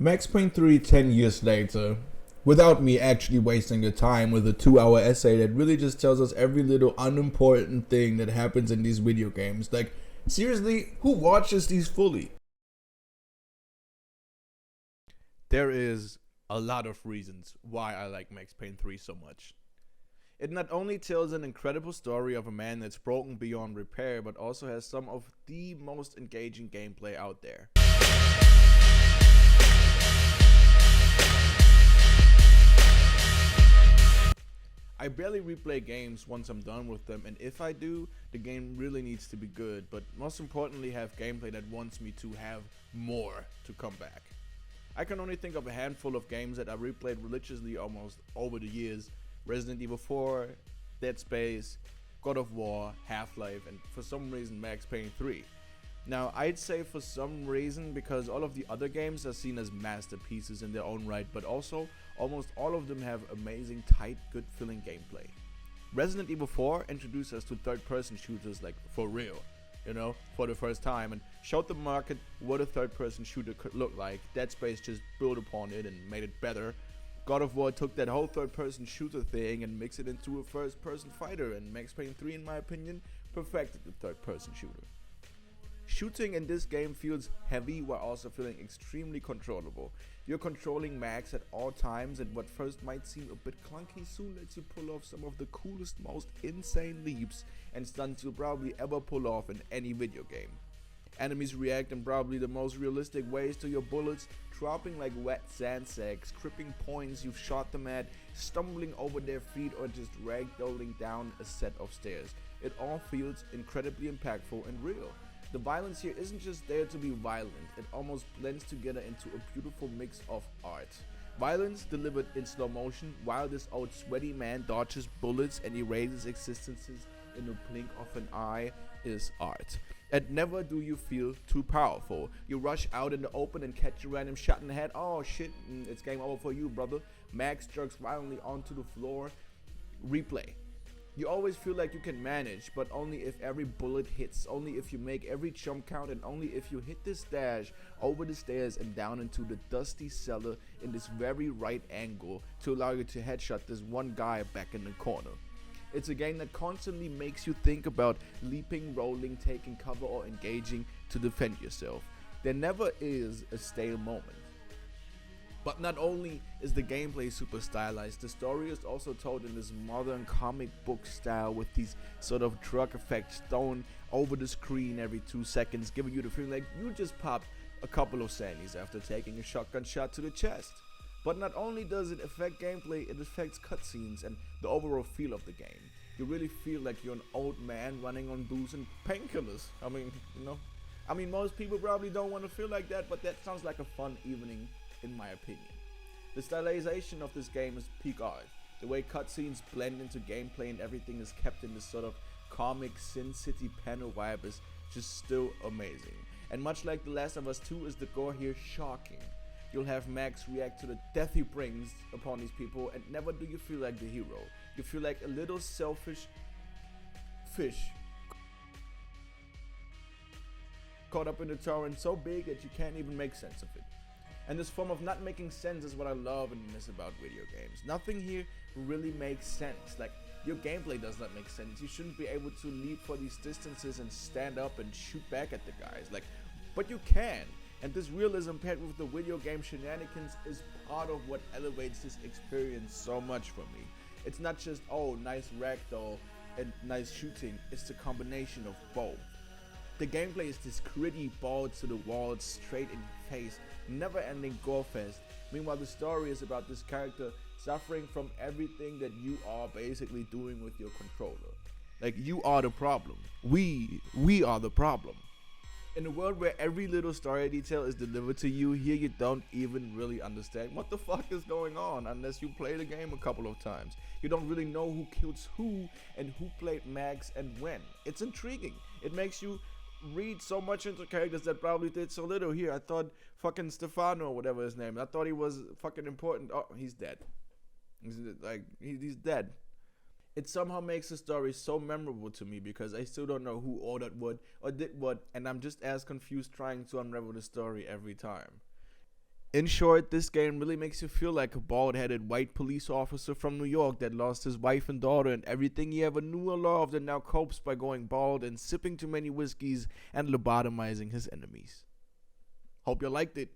Max Payne 3 10 years later, without me actually wasting your time with a 2 hour essay that really just tells us every little unimportant thing that happens in these video games. Like, seriously, who watches these fully? There is a lot of reasons why I like Max Payne 3 so much. It not only tells an incredible story of a man that's broken beyond repair, but also has some of the most engaging gameplay out there. I barely replay games once I'm done with them, and if I do, the game really needs to be good, but most importantly have gameplay that wants me to have more to come back. I can only think of a handful of games that I replayed religiously almost over the years: Resident Evil 4, Dead Space, God of War, Half-Life, and for some reason Max Payne 3. Now, I'd say for some reason because all of the other games are seen as masterpieces in their own right, but also almost all of them have amazing, tight, good-feeling gameplay. Resident Evil 4 introduced us to third-person shooters, like for real, for the first time, and showed the market what a third-person shooter could look like. Dead Space just built upon it and made it better. God of War took that whole third-person shooter thing and mixed it into a first-person fighter, and Max Payne 3, in my opinion, perfected the third-person shooter. Shooting in this game feels heavy while also feeling extremely controllable. You're controlling Max at all times, and what first might seem a bit clunky soon lets you pull off some of the coolest, most insane leaps and stunts you'll probably ever pull off in any video game. Enemies react in probably the most realistic ways to your bullets, dropping like wet sand sacks, tripping points you've shot them at, stumbling over their feet, or just ragdolling down a set of stairs. It all feels incredibly impactful and real. The violence here isn't just there to be violent, it almost blends together into a beautiful mix of art. Violence delivered in slow motion, while this old sweaty man dodges bullets and erases existences in the blink of an eye, is art. And never do you feel too powerful. You rush out in the open and catch a random shot in the head. Oh shit, it's game over for you, brother. Max jerks violently onto the floor. Replay. You always feel like you can manage, but only if every bullet hits, only if you make every jump count, and only if you hit this dash over the stairs and down into the dusty cellar in this very right angle to allow you to headshot this one guy back in the corner. It's a game that constantly makes you think about leaping, rolling, taking cover, or engaging to defend yourself. There never is a stale moment. But not only is the gameplay super stylized, the story is also told in this modern comic book style with these sort of drug effects thrown over the screen every 2 seconds, giving you the feeling like you just popped a couple of sandies after taking a shotgun shot to the chest. But not only does it affect gameplay, it affects cutscenes and the overall feel of the game. You really feel like you're an old man running on booze and painkillers. I mean, most people probably don't want to feel like that, but that sounds like a fun evening, in my opinion. The stylization of this game is peak art. The way cutscenes blend into gameplay and everything is kept in this sort of comic Sin City panel vibe is just still amazing. And much like The Last of Us 2, is the gore here shocking. You'll have Max react to the death he brings upon these people, and never do you feel like the hero. You feel like a little selfish fish caught up in a torrent so big that you can't even make sense of it. And this form of not making sense is what I love and miss about video games. Nothing here really makes sense. Like, your gameplay does not make sense. You shouldn't be able to leap for these distances and stand up and shoot back at the guys. But you can. And this realism paired with the video game shenanigans is part of what elevates this experience so much for me. It's not just, oh, nice ragdoll and nice shooting. It's the combination of both. The gameplay is this gritty, balls to the wall, straight in your face, never-ending gore fest. Meanwhile, the story is about this character suffering from everything that you are basically doing with your controller. Like, you are the problem. We are the problem. In a world where every little story detail is delivered to you, here you don't even really understand what the fuck is going on unless you play the game a couple of times. You don't really know who kills who and who played Max and when. It's intriguing. It makes you read so much into characters that probably did so little here. I thought fucking Stefano or whatever his name, I thought he was fucking important. Oh, he's dead. He's dead. It somehow makes the story so memorable to me because I still don't know who ordered what or did what, and I'm just as confused trying to unravel the story every time. In short, this game really makes you feel like a bald-headed white police officer from New York that lost his wife and daughter and everything he ever knew or loved, and now copes by going bald and sipping too many whiskeys and lobotomizing his enemies. Hope you liked it.